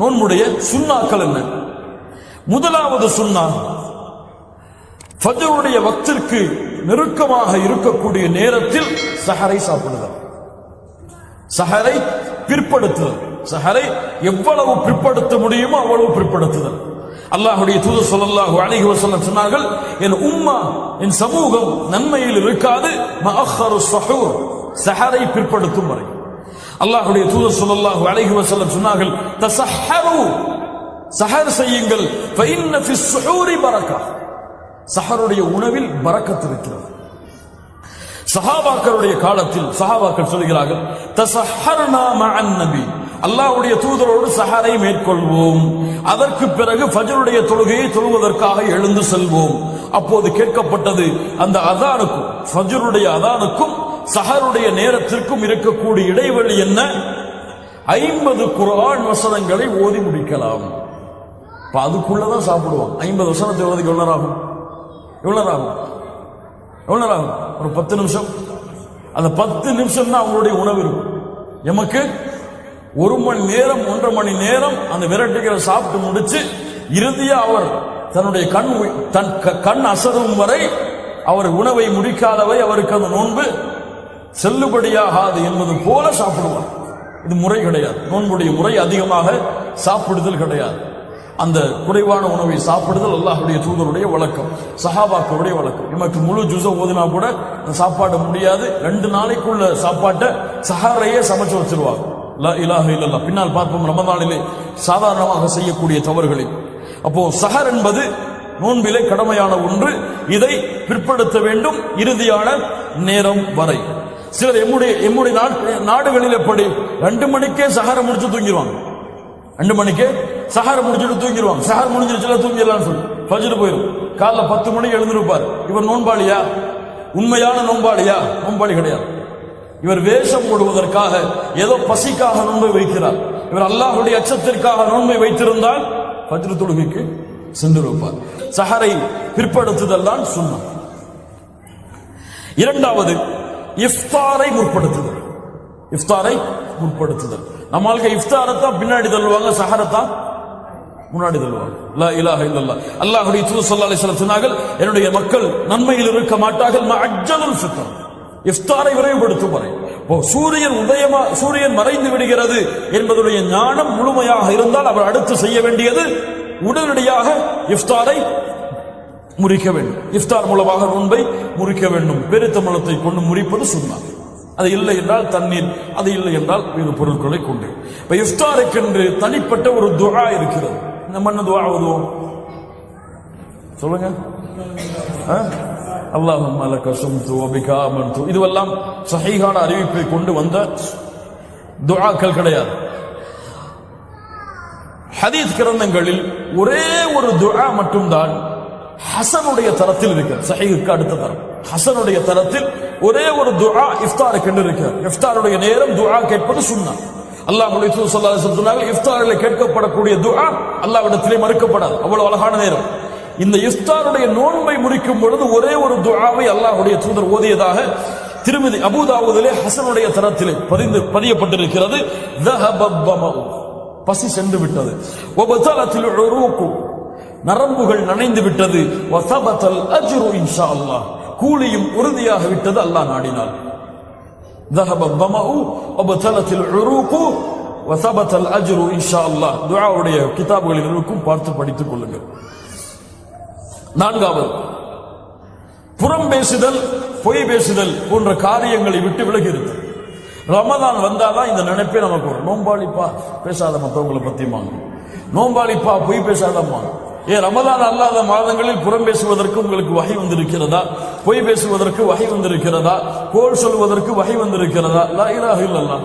நோன்புடைய சுன்னாக்கள் என்ன? முதலாவது சுன்னா, ஃபஜ்ருடைய வக்திற்கு நெருக்கமாக இருக்கக்கூடிய நேரத்தில் சஹரை சாப்பிடுதல். சஹரை பிற்படுத்துதல். சஹரை எவ்வளவு பிற்படுத்த முடியுமோ அவ்வளவு பிற்படுத்துதல். அல்லாஹ்வுடைய தூதர் ஸல்லல்லாஹு அலைஹி வஸல்லம் சொன்னார்கள், என் உம்மா, என் சமூகம் நன்மையில் இருக்காது மஅخرு ஸஹூர், சஹரை பிற்படுத்தும் வரை. அல்லாஹ்வுடைய தூதர் ஸல்லல்லாஹு அலைஹி வஸல்லம் சொன்னார்கள், தஸஹரு, சஹர் செய்யுங்கள், ஃபஇன்ன ஃபிஸ் ஸுஹூரி பரக்கா, சஹருடைய உணவில் பரக்கத் இருக்கிறது. சஹாபாக்களுடைய காலத்தில் சஹாபாக்கள் சொல்கிறார்கள், தஸஹர்னா மஅன் நபி, அல்லாஹ்வுடைய தூதரோடு சஹரை மேற்கொள்வோம், அதற்கு பிறகு ஃபஜ்ருடைய தொழுகையை தொழுவதற்காக எழுந்து செல்வோம். அப்போது கேட்கப்பட்டது, அந்த அதானுக்கும் ஃபஜ்ருடைய அதானுக்கும் சஹருடைய நேரத்திற்கும் இருக்கக்கூடிய இடைவெளி என்ன? 50 குர்ஆன் வசனங்களை ஓதி முடிக்கலாம். அதுக்குள்ளதான் சாப்பிடுவான். 50 வசனத்தை ஓதி எவ்வளவு ஆகும்? ஒரு 10 நிமிஷம். அந்த 10 நிமிஷம் தான் அவங்களுடைய உணவு இருக்கும். எமக்கு 1 மணி நேரம் 1.5 மணி நேரம் அந்த விரட்டுகளை சாப்பிட்டு முடிச்சு இறுதியா அவர் தன்னுடைய கண் அசரும் வரை அவர் உணவை முடிக்காதவை அவருக்கு அந்த நோன்பு செல்லுபடியாகாது என்பது போல சாப்பிடுவார். இது முறை கிடையாது. நோன்புடைய முறை அதிகமாக சாப்பிடுதல் கிடையாது. அந்த குறைவான உணவை சாப்பிடுதல் அல்லாஹ்வுடைய தூதருடைய வழக்கம், சஹாபாக்களுடைய வழக்கம். நமக்கு முழு ஜுஸ ஓதினா கூட சாப்பாடு முடியாது. 2 நாளைக்குள்ள சாப்பாட்டை சஹரையே சமைச்சு வச்சிருவாங்க. லா இலாஹ இல்லல்லாஹ். பின்னால் பார்ப்போம் ரமதானிலே சாதாரணமாக செய்யக்கூடிய தவறுகளை. அப்போ சஹர் என்பது நோன்பிலே கடமையான ஒன்று. இதை பிற்படுத்த வேண்டும் இறுதியான நேரம் வரை. சிலர் எம்முடைய நாடுகளில் எப்படி 2 மணிக்கே சஹரை முடிச்சு தூங்கிடுவாங்க. 2 மணிக்கே சஹர் முடிச்சுட்டு தூங்கிடுவாங்க. சஹர் முடிஞ்சிருச்சுல தூங்கிடலாம்னு சொல்லி ஃபஜ்ர் போயிடும். காலைல 10 மணிக்கு எழுந்திருப்பார். இவர் நோன்பாளியா? உண்மையான நோன்பாளியா? நோன்பாளி கிடையாது. இவர் வேஷம் போடுவதற்காக, ஏதோ பசிக்காக நோன்பை வைக்கிறார். இவர் அல்லாஹ்வுடைய அச்சத்திற்காக நோன்பை வைத்திருந்தால் ஃபஜ்ர் தொழுகைக்கு சென்றிருப்பார். சஹரை பிற்படுத்துதல் தான் சுன்னா. இரண்டாவது, இஃப்தாரை முற்படுத்துதல். இஃப்தாரை முற்படுத்துதல். நம்மளுக்கு இஃப்தாரத்தான் பின்னாடி தள்ளுவாங்க, சஹரத்தான் முன்னாடி தள்ளுவாங்க. லா இலாஹ இல்லல்லாஹ். அல்லாஹ்வுடைய தூதர் ஸல்லல்லாஹு அலைஹி வஸல்லம் சொன்னார்கள், என்னுடைய மக்கள் நன்மையில் இருக்க மாட்டார்கள் மஅஜ்ஜலுல் ஃபித்ர், இஃப்தாரை விரைவுபடுத்தும் வரை. சூரியன் மறைந்து விடுகிறது என்பதுடைய ஞானம் முழுமையாக இருந்தால் அவர் அடுத்து செய்ய வேண்டியது உடனடியாக இஃப்தாரை முறிக்க வேண்டும். இஃப்தார் மூலமாக நோன்பை முறிக்க வேண்டும். பெருத்தமலத்தை கொண்டு முறிப்பது சுன்னா. அது இல்லை என்றால் தண்ணீர், அது இல்லை என்றால் வேறு பொருட்களை கொண்டு. இப்ப இஃப்தாருக்கென்று தனிப்பட்ட ஒரு துஆ இருக்கிறது. நம்ம என்ன துஆ ஓதுவோம் சொல்லுங்க? அல்லாஹும்ம லக ஸும்து வ பிக ஆமன்து. இதுவெல்லாம் ஸஹீஹான அறிவிப்பை கொண்டு வந்த துஆக்கள் கிடையாது. ஹதீஸ் கிரந்தங்களில் ஒரே ஒரு துஆ மட்டும்தான் ஹசனுடைய தரத்தில் இருக்கிறது. ஸஹீஹுக்கு அடுத்த தரம் ஹசனுடைய தரத்தில் ஒரே ஒரு துஆ இஃப்தாருக்கு என்று இருக்கிறது. இஃப்தாருடைய நேரம் துஆ கேட்பது சுன்னா. அல்லாஹ்வுடைய தூதர் ஸல்லல்லாஹு அலைஹி வஸல்லம் சொன்னார்கள், இஃப்தாரில் கேட்கப்படக்கூடிய துஆ அல்லாஹ்விடத்திலே மறுக்கப்படாது. அவ்வளவு அழகான நேரம். இந்த இஃப்தாருடைய நோன்பை முறிக்கும் பொழுது ஒரே ஒரு துஆவை அல்லாஹ்வுடைய தூதர் ஓதியதாக திருமிதி அபூதாவூதிலே ஹசனுடைய தரத்திலே பதியப்பட்டிருக்கிறது. பசி சென்று விட்டது. வபதலத்தில் உரூகு, நரம்புகள் நனைந்து விட்டது. வஸபதல் அஜ்ரு இன்ஷா அல்லாஹ், கூலியும் உறுதியாக விட்டது அல்லாஹ் நாடினால். ذهب الظمأ وبطلت العروق وثبت الأجر إن شاء الله. துஆவுடைய கிதாபுகளில் இருக்கும், பார்த்து படித்துக் கொள்ளுங்கள். நான்காவது, புறம் பேசுதல், பொய் பேசுதல் போன்ற காரியங்களை விட்டு விலகி இருக்கு. ரமதான் வந்தாதான் இந்த நினைப்பே நமக்கு வரும். நோம்பாளிப்பா பேசாத மற்றவங்களை பத்தியமாங்க, நோம்பாளிப்பா பொய் பேசாதம்மா. ரமதான் அல்லாத மாதங்களில் புறம் பேசுவதற்கு உங்களுக்கு வகை வந்திருக்கிறதா? பொய் பேசுவதற்கு வகை வந்திருக்கிறதா? கோல் சொல்வதற்கு வகை வந்திருக்கிறதா? லா இலாஹ இல்லல்லாஹ்.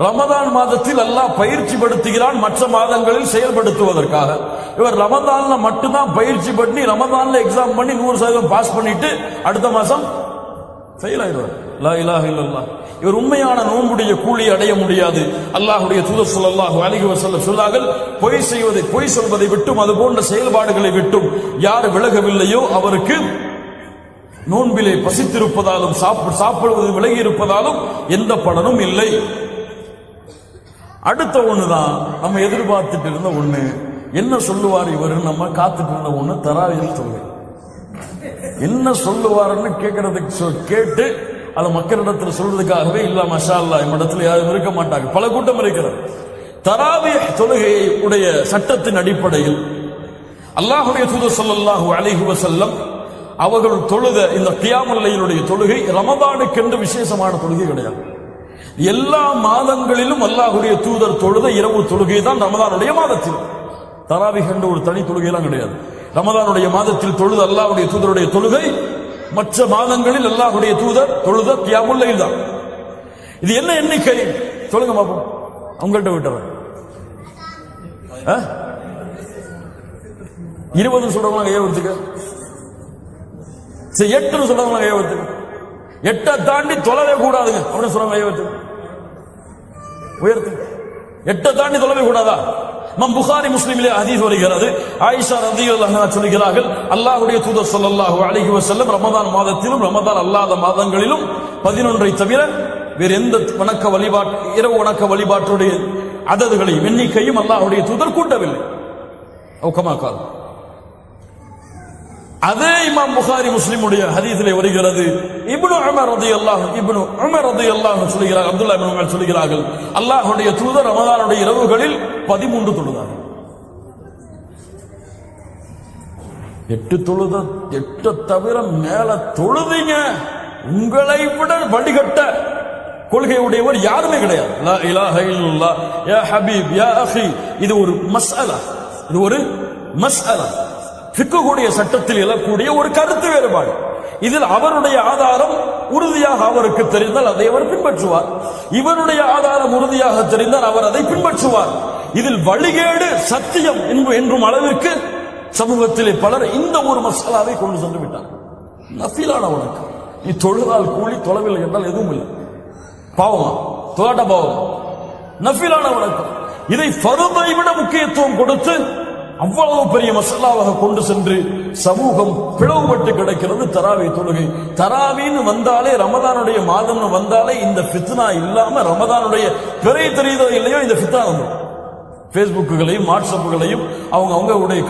ரமதான் மாதத்தில் அல்லாஹ் பயிற்சி படுத்துகிறான் மற்ற மாதங்களில் செயல்படுத்துவதற்காக. இவர் ரமதான்ல மட்டும்தான் பயிற்சி பண்ணி ரமதான்ல எக்ஸாம் பண்ணி 100% பாஸ் பண்ணிட்டு அடுத்த மாசம் ஃபெயில் ஆயிடுவார். லா இலாஹ இல்லல்லாஹ். இவர் உண்மையான நோன்புடைய கூலி அடைய முடியாது. அல்லாஹ்வுடைய தூதர் ஸல்லல்லாஹு அலைஹி வஸல்லம் சொன்னார்கள், பொய் சொல்வதை விட்டும் அது போன்ற செயல்பாடுகளை விட்டும் யார் விலகவில்லையோ அவருக்கு நோன்பிலே பசித்திருப்பதாலும் சாப்பிடுவது விலகி இருப்பதாலும் எந்த பலனும் இல்லை. அடுத்த ஒண்ணுதான் நம்ம எதிர்பார்த்துட்டு இருந்த ஒண்ணு. என்ன சொல்லுவார் இவர், நம்ம காத்துட்டு இருந்த ஒண்ணு தராவியில் தொழுகை. என்ன சொல்லுவாருன்னு கேட்கறதுக்கு கேட்டு அது மக்களிடத்தில் சொல்றதுக்காகவே இல்ல மஷா அல்லாஹ் நம்மிடத்துல யாரும் இருக்க மாட்டாங்க, பல கூட்டம் இருக்கிறது. தராவிஹ் தொழுகையை உடைய சட்டத்தின் அடிப்படையில் அல்லாஹ்வுடைய தூதர் ஸல்லல்லாஹு அலைஹி வஸல்லம் அவர்கள் தொழுத இந்த கியாமுல் லைலுடைய தொழுகை ரமதானுக்கென்று விசேஷமான தொழுகை கிடையாது. எல்லா மாதங்களிலும் அல்லாஹ்வுடைய தூதர் தொழுத இரவு தொழுகை தான் ரமதானுடைய மாதத்தில். தராவிஹ் என்ற ஒரு தனி தொழுகையெல்லாம் கிடையாது. ரமதானுடைய மாதத்தில் தொழுத அல்லாஹ்வுடைய தூதருடைய தொழுகை மற்ற மாதங்களில் அல்லாஹ்வுடைய தூதர் தொழுத கியாமுல் லைல் தான். இது என்ன எண்ணிக்கை சொல்லுங்க பாப்போம். அவங்கள்ட்ட விட்டுறேன். 20 சொல்றவங்க கையெழுத்துக்கு, 8 சொல்றவங்க கையெழுத்துக்கு, 8 தாண்டி தொலைவே கூடாதுங்க அப்படின்னு சொல்றவங்க கையெழுத்துக்கு உயர்த்து. 8 தாண்டி தொலைவே கூடாதா? புகாரி முஸ்லிமிலே ஹதீஸ் வருகிறது. ஆயிஷா ரலியல்லாஹு அன்ஹா சொல்கிறார்கள், அல்லாஹ்வுடைய தூதர் ஸல்லல்லாஹு அலைஹி வஸல்லம் ரமதான் மாதத்திலும் ரமதான் அல்லாத மாதங்களிலும் 11 தவிர வேறு எந்த வணக்க வழிபாட்டு இரவு வணக்க வழிபாட்டுடைய அததுகளையும் எண்ணிக்கையும் அல்லாஹ்வுடைய தூதர் கூட்டவில்லை. அதே இமாம் புகாரி முஸ்லிமுடைய ஹதீஸிலே வருகிறது. இப்னு உமர் ரலியல்லாஹு சொல்கிறார்கள், அப்துல்லாஹ் இப்னு உமர் சொல்கிறார்கள், அல்லாஹ்வுடைய தூதர் ரமதானுடைய இரவுகளில் 13 தொழுதார்கள். 8 தவிர மேல தொழுதீங்க, உங்களை விட வழிகட்ட கொள்கை உடையவர் யாருமே கிடையாது. லா இலாஹ இல்லல்லாஹ் யா ஹபீப் யா அஹி. இது ஒரு மஸ்அலா, இது ஒரு மஸ்அலா, ஃபிக்ஹுடைய சட்டத்தில் எழக்கூடிய ஒரு கருத்து வேறுபாடு. இதில் அவருடைய ஆதாரம் உறுதியாக அவருக்கு தெரிந்தால் அதை அவர் பின்பற்றுவார், இவருடைய ஆதாரம் உறுதியாக தெரிந்தால் அவர் அதை பின்பற்றுவார். இதில் வழிகேடு சத்தியம் என்றும் அளவிற்கு சமூகத்திலே பலர் இந்த ஒரு மசாலாவை கொண்டு சென்று விட்டார். நஃபிலான வணக்கம், நீ தொழுதால் கூலி, தொலைவில் என்றால் எதுவும் இல்லை, பாவமா தோட்ட பாவம். நஃபிலான வணக்கம் இதை ஃபர்தை விட முக்கியத்துவம் கொடுத்து அவ்வளவு பெரிய மசாலாவாக கொண்டு சென்று சமூகம் பிளவுபட்டு கிடக்கிறது. தராவி தொழுகை, தராவின்னு வந்தாலே ரமதானுடைய மாதம்னு வந்தாலே இந்த ஃபித்னா இல்லாம ரமதானுடைய பிறை தெரியுதோ இல்லையோ இந்த ஃபித்னா வந்துடும். பேஸ்புக்குகளையும் வாட்ஸ்அப்புகளையும் அவங்களுடைய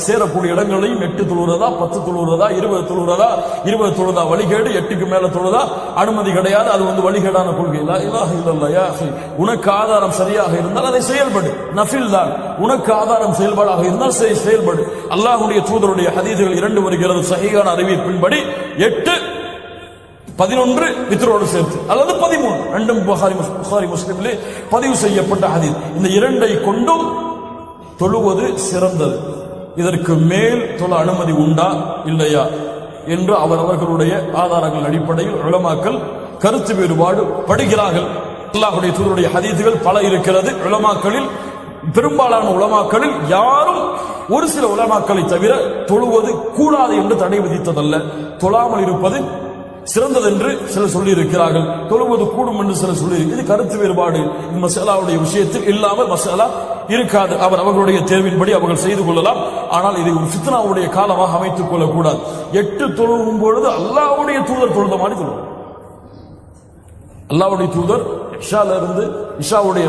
சேரக்கூடிய இடங்களையும் 8 தொழுறதா 10 தொழுறதா 20 தொழுறதா 20 தொழுதா வழிகேடு, 8க்கு மேல தொழுதா அனுமதி கிடையாது, அது வழிகேடான கொள்கை. லா இலாஹ இல்லல்லாஹ் யா அஹி. உனக்கு ஆதாரம் சரியாக இருந்தால் அதை செயல்படு, நஃபில் தான். உனக்கு ஆதாரம் செயல்பாடாக இருந்தால் செயல்படு. அல்லாஹ்வுடைய தூதருடைய ஹதீஸ்கள் 2 வருகிறது சஹீஹான அறிவிப்பின்படி 8 11 வித்ரோடு சேர்த்து, அல்லது 13, ரெண்டும் புகாரி முஸ்லிமிலே பதிவு செய்யப்பட்ட ஹதீஸ். இந்த 2ஐ கொண்டும் தொழுவது சிறந்தது. இதற்கு மேல் தொழ அனுமதி உண்டா இல்லையா என்று அவர்களுடைய ஆதாரங்கள் அடிப்படையில் உலமாக்கள் கருத்து வேறுபாடு படுகிறார்கள். அல்லாஹ்வுடைய தூதருடைய ஹதீஸ்கள் பல இருக்கிறது. உலமாக்களில் பெரும்பாலான உலமாக்களில் யாரும் ஒரு சில உலமாக்களை தவிர தொழுவது கூடாது என்று தடை விதித்ததல்ல, தொழாமல் இருப்பது சிறந்தது என்று சிலர் சொல்லி இருக்கிறார்கள், தொழுவது கூடும் என்று சிலர் சொல்லி. இது கருத்து வேறுபாடு மசாலாவுடைய விஷயத்தில் இல்லாமல் மசாலா இருக்காது. அவர்களுடைய தேர்வின்படி அவர்கள் செய்து கொள்ளலாம். ஆனால் இதை ஒரு ஃபித்னாவுடைய காலமாக அமைத்துக் கொள்ளக்கூடாது. 8 தொழுவும் பொழுது அல்லாஹ்வுடைய தூதர் தொழுத மாதிரி தொழுவோம். அல்லாஹ்வுடைய தூதர் இஷாவுடைய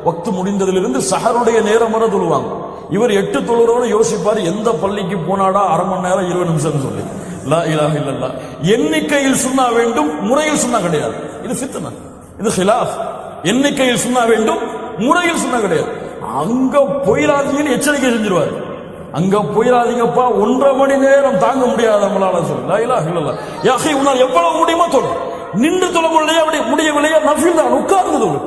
வக்து முடிந்ததிலிருந்து சஹருடைய நேரம் வரை தொழுவாங்க. இவர் 8 தொழுறோன்னு யோசிப்பார், எந்த பள்ளிக்கு போனாடா அரை மணி நேரம் 20 நிமிஷம் சொல்லி. லா இலாஹ இல்லல்லாஹ். எண்ணிக்கையில் சுன்னா வேண்டும், முறையில் சுன்னா கிடையாது. இது ஃபித்னா, இது ஹிலாஃப். எண்ணிக்கையில் சுன்னா வேண்டும், முறையில் சுன்னா கிடையாது. அங்க போயிடாதீங்கன்னு எச்சரிக்கை செஞ்சிருவாரு. அங்க போயிடாதீங்கப்பா, 1.5 மணி நேரம் தாங்க முடியாது நம்மளால சொல்லு. லா இலாஹ இல்லல்லாஹ். யா அஹி, உன்னால் எவ்வளவு முடியுமோ தொழு. நின்று தொழ முடியவில்லையா நஃபில் தான், உட்கார்ந்து தொழு.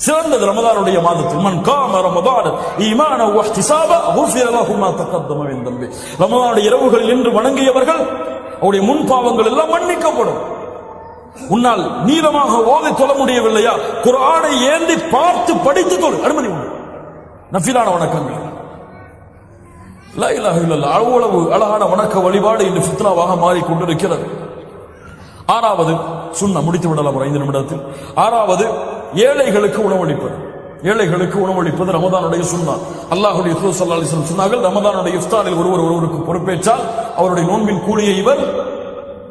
சிறந்தது ரமதானுடைய மாதத்தில் மன் காம ரமதான் ஈமான வ இஹ்திசாபா குஃபிர லஹு மா தகத்தம மின் தம்பி. ரமதானுடைய இரவுகளில் நின்று வணங்கியவர்கள் அவருடைய முன் பாவங்கள் எல்லாம் மன்னிக்கப்படும். உன்னால் நீளமாக ஓதி தொழ முடியவில்லையா, குர்ஆனை ஏந்தி பார்த்து படித்து தொழு, அனுமதி உண்டு. நஃபிலான வணக்கங்கள். லா இலாஹ இல்லல்லாஹ். அவ்வளவு அழகான வணக்க வழிபாடு இன்று ஃபித்னாவாக மாறிக்கொண்டிருக்கிறது. 6வது சுன்னா, முடித்து விடலாம் ஒரு 5 நிமிடத்தில். 6வது ஏழைகளுக்கு உணவளிப்பது. ஏழைகளுக்கு உணவளிப்பது ரமதானுடைய சுன்னா. அல்லாஹ்வுடைய தூதர் ஸல்லல்லாஹு அலைஹி வஸல்லம் சொன்னார்கள், ரமதானுடைய இஃப்தாரில் ஒருவருக்கு பொறுப்பேற்றால் அவருடைய நோன்பின் கூலியை இவர்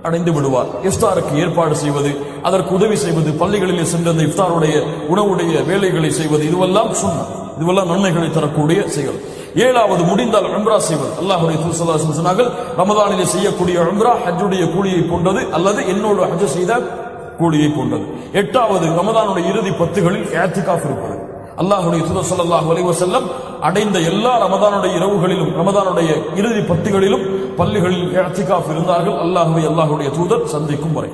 அடைந்து விடுவார். இஃப்தாருக்கு ஏற்பாடு செய்வது, அதற்கு உதவி செய்வது, பள்ளிகளிலே சென்று அந்த இஃப்தாருடைய உணவுடைய வேலைகளை செய்வது, இதுவெல்லாம் சுன்னத், இதுவெல்லாம் நன்மைகளை தரக்கூடிய செயல். 7வது முடிந்தால் உம்ரா செய்வது. அல்லாஹ்வுடைய தூதர் ஸல்லல்லாஹு அலைஹி வஸல்லம் சொன்னார்கள், ரமதானிலே செய்யக்கூடிய உம்ரா ஹஜ்ஜுடைய கூலியை போன்றது அல்லது என்னோடு ஹஜ் செய்த கூலியை போன்றது. 8வது ரமதானுடைய இறுதி 10களில் இஅ்திகாஃப் இருப்பது. அல்லாஹ்வுடைய தூதர் ஸல்லல்லாஹு அலைஹி வஸல்லம் அடைந்த எல்லா ரமதானுடைய இரவுகளிலும் ரமதானுடைய இறுதி 10களிலும் பள்ளிகளில் இஅ்திகாஃப் இருந்தார்கள், அல்லாஹ்வுடைய தூதர் சந்திக்கும் வரை.